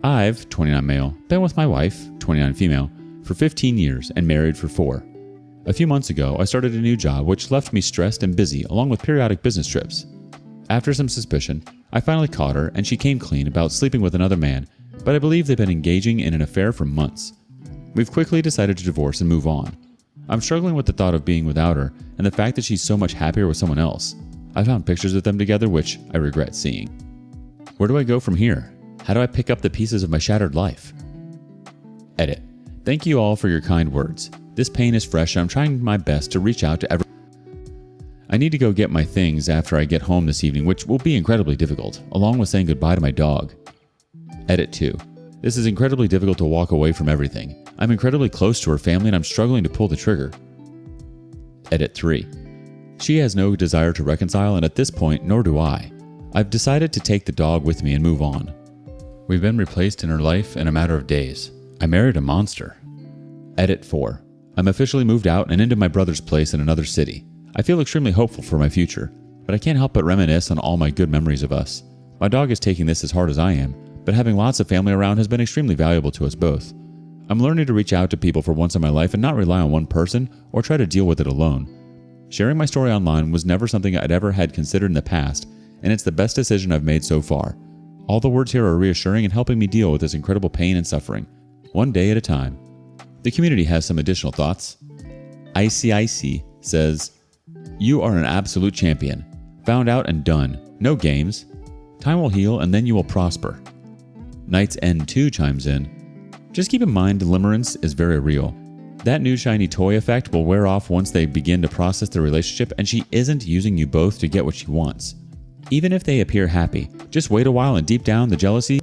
I've, 29 male, been with my wife, 29 female, for 15 years and married for 4. A few months ago, I started a new job which left me stressed and busy along with periodic business trips. After some suspicion, I finally caught her and she came clean about sleeping with another man, but I believe they've been engaging in an affair for months. We've quickly decided to divorce and move on. I'm struggling with the thought of being without her and the fact that she's so much happier with someone else. I found pictures of them together which I regret seeing. Where do I go from here? How do I pick up the pieces of my shattered life? Edit. Thank you all for your kind words. This pain is fresh and I'm trying my best to reach out to everyone. I need to go get my things after I get home this evening, which will be incredibly difficult, along with saying goodbye to my dog. Edit 2. This is incredibly difficult to walk away from everything. I'm incredibly close to her family and I'm struggling to pull the trigger. Edit 3. She has no desire to reconcile and at this point, nor do I. I've decided to take the dog with me and move on. We've been replaced in her life in a matter of days. I married a monster. Edit 4. I'm officially moved out and into my brother's place in another city. I feel extremely hopeful for my future, but I can't help but reminisce on all my good memories of us. My dog is taking this as hard as I am, but having lots of family around has been extremely valuable to us both. I'm learning to reach out to people for once in my life and not rely on one person or try to deal with it alone. Sharing my story online was never something I'd ever had considered in the past, and it's the best decision I've made so far. All the words here are reassuring and helping me deal with this incredible pain and suffering, one day at a time. The community has some additional thoughts. ICIC says, "You are an absolute champion. Found out and done. No games. Time will heal and then you will prosper." Knight's N2 chimes in, "Just keep in mind limerence is very real. That new shiny toy effect will wear off once they begin to process the relationship and she isn't using you both to get what she wants. Even if they appear happy, just wait a while and deep down the jealousy.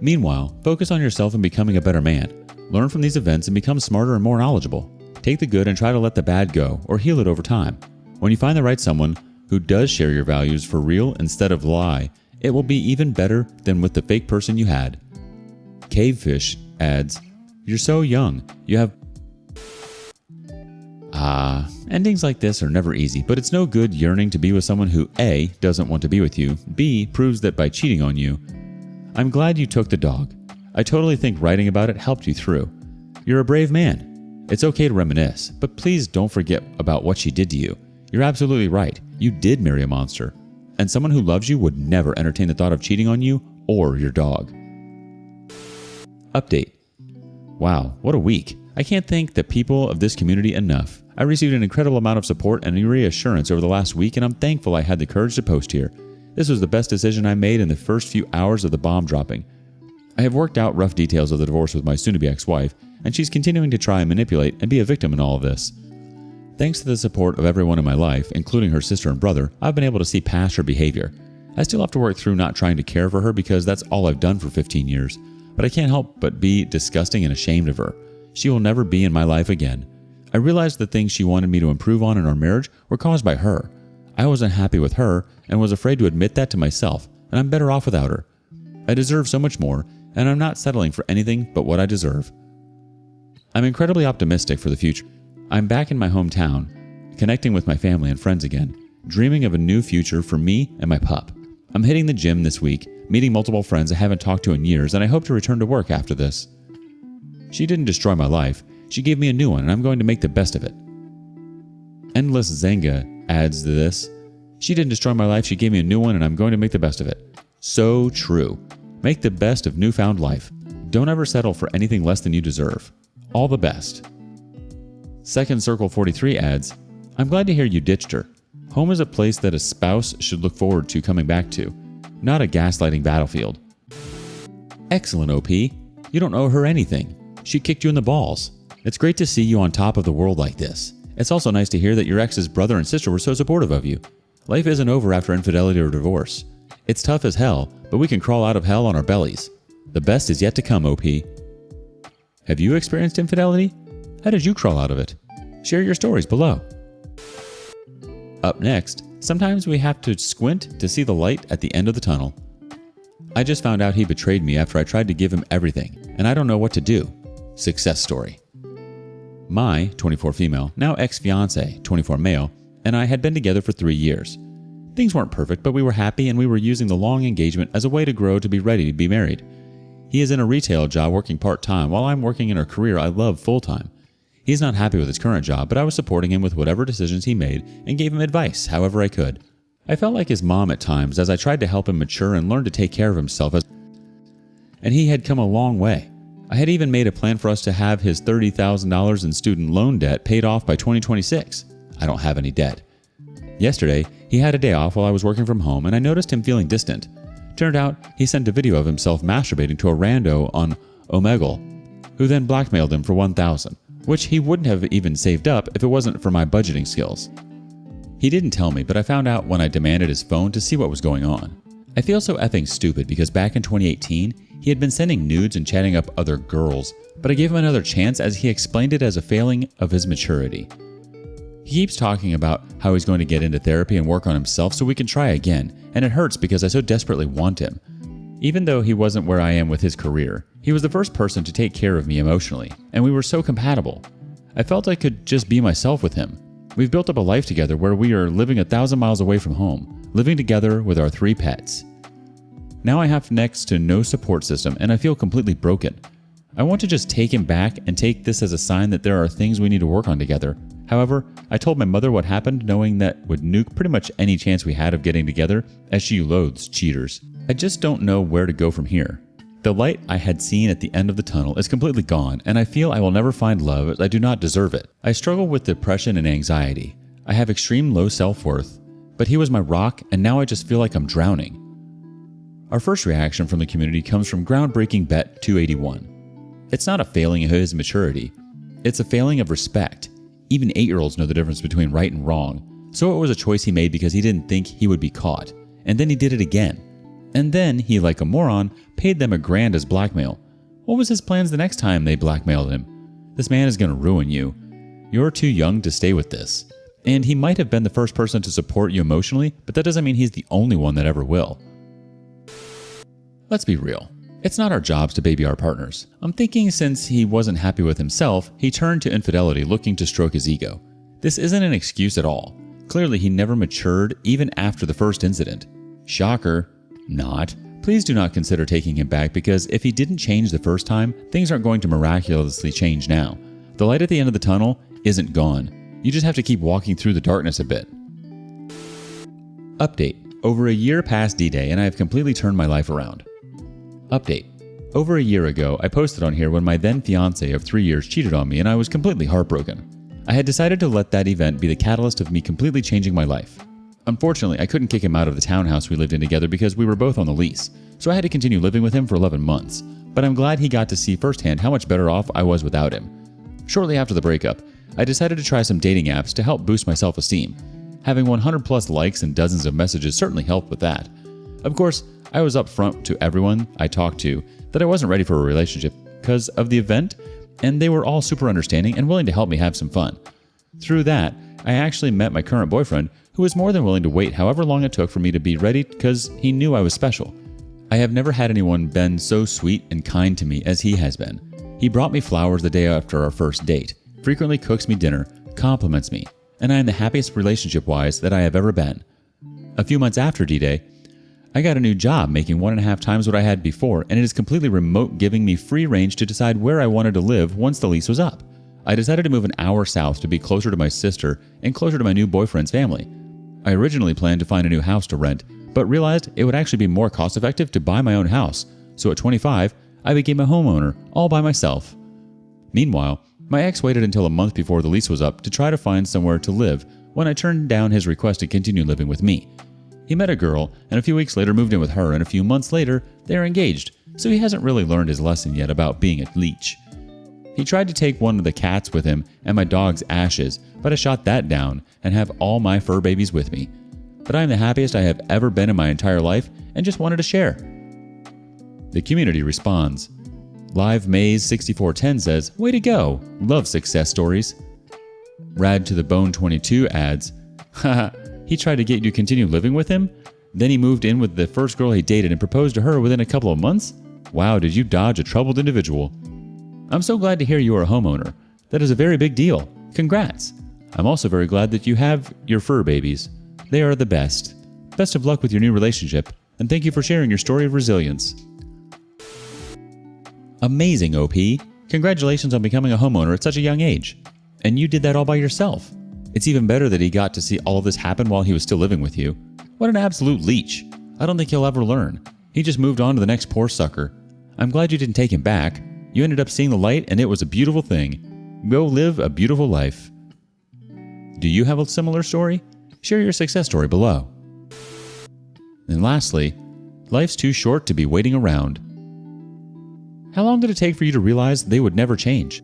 Meanwhile, focus on yourself and becoming a better man. Learn from these events and become smarter and more knowledgeable. Take the good and try to let the bad go or heal it over time. When you find the right someone who does share your values for real instead of lie, it will be even better than with the fake person you had." Cavefish adds, "You're so young. You have..." Endings like this are never easy, but it's no good yearning to be with someone who A, doesn't want to be with you, B, proves that by cheating on you. I'm glad you took the dog. I totally think writing about it helped you through. You're a brave man. It's okay to reminisce, but please don't forget about what she did to you. You're absolutely right. You did marry a monster. And someone who loves you would never entertain the thought of cheating on you or your dog. Update. Wow, what a week. I can't thank the people of this community enough. I received an incredible amount of support and reassurance over the last week, and I'm thankful I had the courage to post here. This was the best decision I made in the first few hours of the bomb dropping. I have worked out rough details of the divorce with my soon-to-be ex-wife, and she's continuing to try and manipulate and be a victim in all of this. Thanks to the support of everyone in my life, including her sister and brother, I've been able to see past her behavior. I still have to work through not trying to care for her because that's all I've done for 15 years, but I can't help but be disgusting and ashamed of her. She will never be in my life again. I realized the things she wanted me to improve on in our marriage were caused by her. I wasn't happy with her and was afraid to admit that to myself, and I'm better off without her. I deserve so much more, and I'm not settling for anything but what I deserve. I'm incredibly optimistic for the future. I'm back in my hometown, connecting with my family and friends again, dreaming of a new future for me and my pup. I'm hitting the gym this week, meeting multiple friends I haven't talked to in years, and I hope to return to work after this. She didn't destroy my life. She gave me a new one, and I'm going to make the best of it. Endless Zenga adds to this, "She didn't destroy my life. She gave me a new one, and I'm going to make the best of it." So true. Make the best of newfound life. Don't ever settle for anything less than you deserve. All the best. Second Circle 43 adds, "I'm glad to hear you ditched her. Home is a place that a spouse should look forward to coming back to, not a gaslighting battlefield." Excellent, OP. You don't owe her anything. She kicked you in the balls. It's great to see you on top of the world like this. It's also nice to hear that your ex's brother and sister were so supportive of you. Life isn't over after infidelity or divorce. It's tough as hell, but we can crawl out of hell on our bellies. The best is yet to come, OP. Have you experienced infidelity? How did you crawl out of it? Share your stories below. Up next, sometimes we have to squint to see the light at the end of the tunnel. I just found out he betrayed me after I tried to give him everything, and I don't know what to do. Success story. My 24 female, now ex-fiance, 24 male, and I had been together for 3 years. Things weren't perfect, but we were happy and we were using the long engagement as a way to grow to be ready to be married. He is in a retail job working part-time while I'm working in a career I love full-time. He's not happy with his current job, but I was supporting him with whatever decisions he made and gave him advice however I could. I felt like his mom at times as I tried to help him mature and learn to take care of himself, and he had come a long way. I had even made a plan for us to have his $30,000 in student loan debt paid off by 2026. I don't have any debt. Yesterday, he had a day off while I was working from home, and I noticed him feeling distant. Turned out, he sent a video of himself masturbating to a rando on Omegle, who then blackmailed him for $1,000, which he wouldn't have even saved up if it wasn't for my budgeting skills. He didn't tell me, but I found out when I demanded his phone to see what was going on. I feel so effing stupid because back in 2018, he had been sending nudes and chatting up other girls, but I gave him another chance as he explained it as a failing of his maturity. He keeps talking about how he's going to get into therapy and work on himself so we can try again, and it hurts because I so desperately want him. Even though he wasn't where I am with his career, he was the first person to take care of me emotionally, and we were so compatible. I felt I could just be myself with him. We've built up a life together where we are living 1,000 miles away from home, living together with our 3 pets. Now I have next to no support system, and I feel completely broken. I want to just take him back and take this as a sign that there are things we need to work on together. However, I told my mother what happened, knowing that would nuke pretty much any chance we had of getting together, as she loathes cheaters. I just don't know where to go from here. The light I had seen at the end of the tunnel is completely gone, and I feel I will never find love as I do not deserve it. I struggle with depression and anxiety. I have extreme low self-worth, but he was my rock, and now I just feel like I'm drowning. Our first reaction from the community comes from groundbreaking Bet 281. It's not a failing of his maturity. It's a failing of respect. Even 8-year-olds know the difference between right and wrong, so it was a choice he made because he didn't think he would be caught. And then he did it again. And then he, like a moron, paid them $1,000 as blackmail. What was his plans the next time they blackmailed him? This man is going to ruin you. You're too young to stay with this. And he might have been the first person to support you emotionally, but that doesn't mean he's the only one that ever will. Let's be real. It's not our jobs to baby our partners. I'm thinking since he wasn't happy with himself, he turned to infidelity looking to stroke his ego. This isn't an excuse at all. Clearly he never matured even after the first incident. Shocker. Not. Please do not consider taking him back because if he didn't change the first time, things aren't going to miraculously change now. The light at the end of the tunnel isn't gone. You just have to keep walking through the darkness a bit. Update. Over a year past D-Day and I have completely turned my life around. Update. Over a year ago, I posted on here when my then fiance of 3 years cheated on me and I was completely heartbroken. I had decided to let that event be the catalyst of me completely changing my life. Unfortunately, I couldn't kick him out of the townhouse we lived in together because we were both on the lease, so I had to continue living with him for 11 months. But I'm glad he got to see firsthand how much better off I was without him. Shortly after the breakup, I decided to try some dating apps to help boost my self-esteem. Having 100 plus likes and dozens of messages certainly helped with that. Of course, I was upfront to everyone I talked to that I wasn't ready for a relationship because of the event, and they were all super understanding and willing to help me have some fun. Through that, I actually met my current boyfriend, who was more than willing to wait however long it took for me to be ready because he knew I was special. I have never had anyone been so sweet and kind to me as he has been. He brought me flowers the day after our first date, frequently cooks me dinner, compliments me, and I am the happiest relationship-wise that I have ever been. A few months after D-Day, I got a new job making 1.5 times what I had before, and it is completely remote, giving me free range to decide where I wanted to live once the lease was up. I decided to move an hour south to be closer to my sister and closer to my new boyfriend's family. I originally planned to find a new house to rent, but realized it would actually be more cost-effective to buy my own house, so at 25, I became a homeowner all by myself. Meanwhile, my ex waited until a month before the lease was up to try to find somewhere to live when I turned down his request to continue living with me. He met a girl, and a few weeks later moved in with her, and a few months later, they are engaged, so he hasn't really learned his lesson yet about being a leech. He tried to take one of the cats with him and my dog's ashes, but I shot that down and have all my fur babies with me. But I am the happiest I have ever been in my entire life and just wanted to share. The community responds. Live Maze 6410 says, "Way to go! Love success stories." Rad to the Bone 22 adds, "Haha, he tried to get you to continue living with him? Then he moved in with the first girl he dated and proposed to her within a couple of months? Wow, did you dodge a troubled individual." I'm so glad to hear you are a homeowner. That is a very big deal. Congrats. I'm also very glad that you have your fur babies. They are the best. Best of luck with your new relationship, and thank you for sharing your story of resilience. Amazing, OP. Congratulations on becoming a homeowner at such a young age. And you did that all by yourself. It's even better that he got to see all of this happen while he was still living with you. What an absolute leech. I don't think he'll ever learn. He just moved on to the next poor sucker. I'm glad you didn't take him back. You ended up seeing the light and it was a beautiful thing. Go live a beautiful life. Do you have a similar story? Share your success story below. And lastly, life's too short to be waiting around. How long did it take for you to realize they would never change?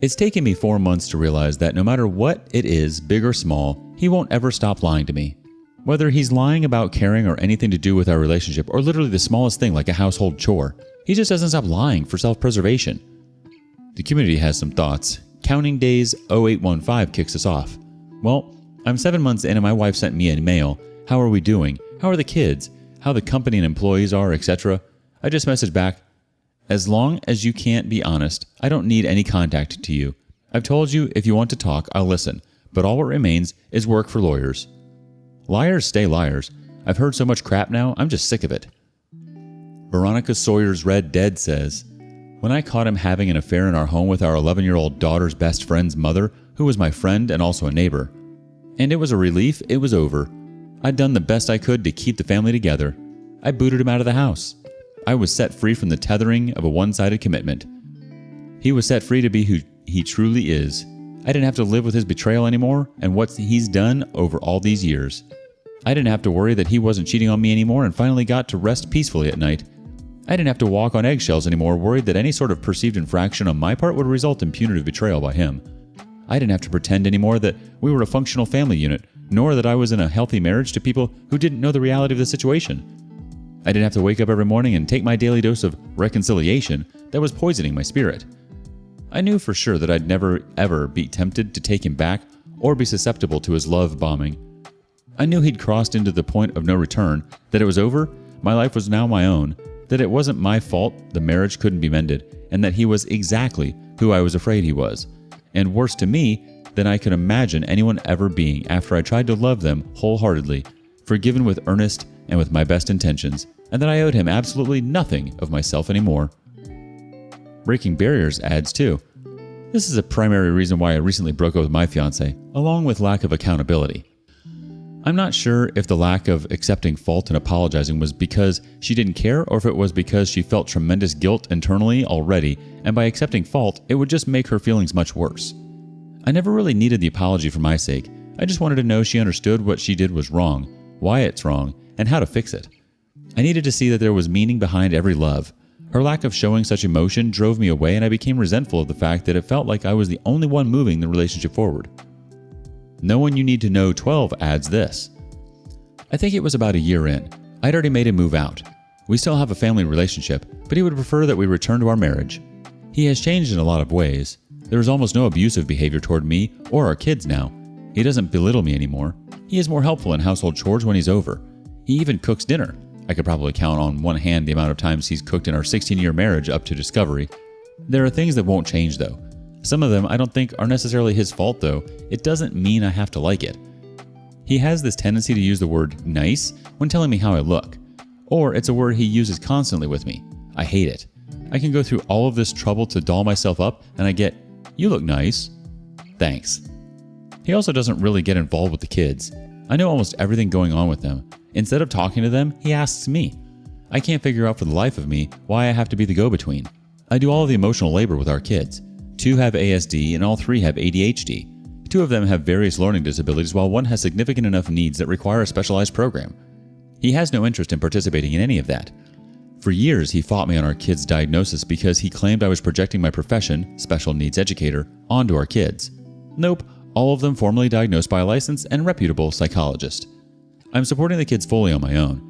It's taken me 4 months to realize that no matter what it is, big or small, he won't ever stop lying to me. Whether he's lying about caring or anything to do with our relationship, or literally the smallest thing like a household chore, he just doesn't stop lying for self-preservation. The community has some thoughts. Counting days 0815 kicks us off. Well, I'm 7 months in and my wife sent me an email. How are we doing? How are the kids? How the company and employees are, etc. I just messaged back, as long as you can't be honest, I don't need any contact to you. I've told you if you want to talk, I'll listen, but all what remains is work for lawyers. Liars stay liars. I've heard so much crap now, I'm just sick of it. Veronica Sawyer's Red Dead says, when I caught him having an affair in our home with our 11-year-old daughter's best friend's mother, who was my friend and also a neighbor. And it was a relief, it was over. I'd done the best I could to keep the family together. I booted him out of the house. I was set free from the tethering of a one-sided commitment. He was set free to be who he truly is. I didn't have to live with his betrayal anymore and what he's done over all these years. I didn't have to worry that he wasn't cheating on me anymore and finally got to rest peacefully at night. I didn't have to walk on eggshells anymore, worried that any sort of perceived infraction on my part would result in punitive betrayal by him. I didn't have to pretend anymore that we were a functional family unit, nor that I was in a healthy marriage to people who didn't know the reality of the situation. I didn't have to wake up every morning and take my daily dose of reconciliation that was poisoning my spirit. I knew for sure that I'd never ever be tempted to take him back or be susceptible to his love bombing. I knew he'd crossed into the point of no return, that it was over, my life was now my own, that it wasn't my fault the marriage couldn't be mended, and that he was exactly who I was afraid he was, and worse to me than I could imagine anyone ever being after I tried to love them wholeheartedly, forgiven with earnest and with my best intentions, and that I owed him absolutely nothing of myself anymore. Breaking barriers adds too. This is a primary reason why I recently broke up with my fiance, along with lack of accountability. I'm not sure if the lack of accepting fault and apologizing was because she didn't care or if it was because she felt tremendous guilt internally already, and by accepting fault, it would just make her feelings much worse. I never really needed the apology for my sake. I just wanted to know she understood what she did was wrong, why it's wrong, and how to fix it. I needed to see that there was meaning behind every love. Her lack of showing such emotion drove me away, and I became resentful of the fact that it felt like I was the only one moving the relationship forward. No One You Need to Know 12 adds this. I think it was about a year in. I'd already made him move out. We still have a family relationship, but he would prefer that we return to our marriage. He has changed in a lot of ways. There is almost no abusive behavior toward me or our kids now. He doesn't belittle me anymore. He is more helpful in household chores when he's over. He even cooks dinner. I could probably count on one hand the amount of times he's cooked in our 16-year marriage up to discovery. There are things that won't change though. Some of them I don't think are necessarily his fault though. It doesn't mean I have to like it. He has this tendency to use the word nice when telling me how I look. Or it's a word he uses constantly with me. I hate it. I can go through all of this trouble to doll myself up and I get, "You look nice." Thanks. He also doesn't really get involved with the kids. I know almost everything going on with them. Instead of talking to them, he asks me. I can't figure out for the life of me why I have to be the go-between. I do all of the emotional labor with our kids. 2 have ASD and all 3 have ADHD. 2 of them have various learning disabilities while 1 has significant enough needs that require a specialized program. He has no interest in participating in any of that. For years, he fought me on our kids' diagnosis because he claimed I was projecting my profession, special needs educator, onto our kids. Nope, all of them formally diagnosed by a licensed and reputable psychologist. I'm supporting the kids fully on my own.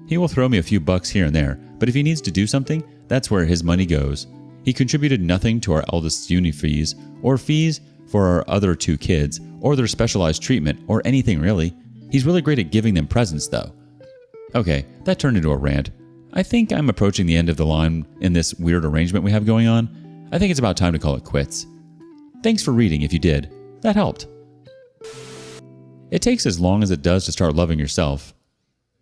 He will throw me a few bucks here and there, but if he needs to do something, that's where his money goes. He contributed nothing to our eldest's uni fees, or fees for our other 2 kids, or their specialized treatment, or anything really. He's really great at giving them presents though. Okay, that turned into a rant. I think I'm approaching the end of the line in this weird arrangement we have going on. I think it's about time to call it quits. Thanks for reading if you did. That helped. It takes as long as it does to start loving yourself.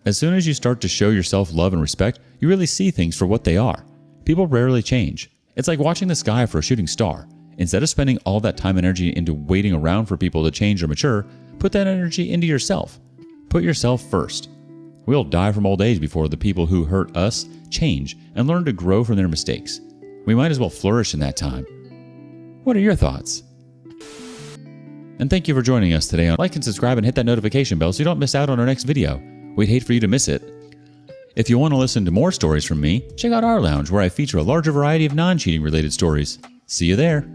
As soon as you start to show yourself love and respect, you really see things for what they are. People rarely change. It's like watching the sky for a shooting star. Instead of spending all that time and energy into waiting around for people to change or mature, put that energy into yourself. Put yourself first. We'll die from old age before the people who hurt us change and learn to grow from their mistakes. We might as well flourish in that time. What are your thoughts? And thank you for joining us today. Like and subscribe and hit that notification bell so you don't miss out on our next video. We'd hate for you to miss it. If you want to listen to more stories from me, check out our lounge where I feature a larger variety of non-cheating related stories. See you there.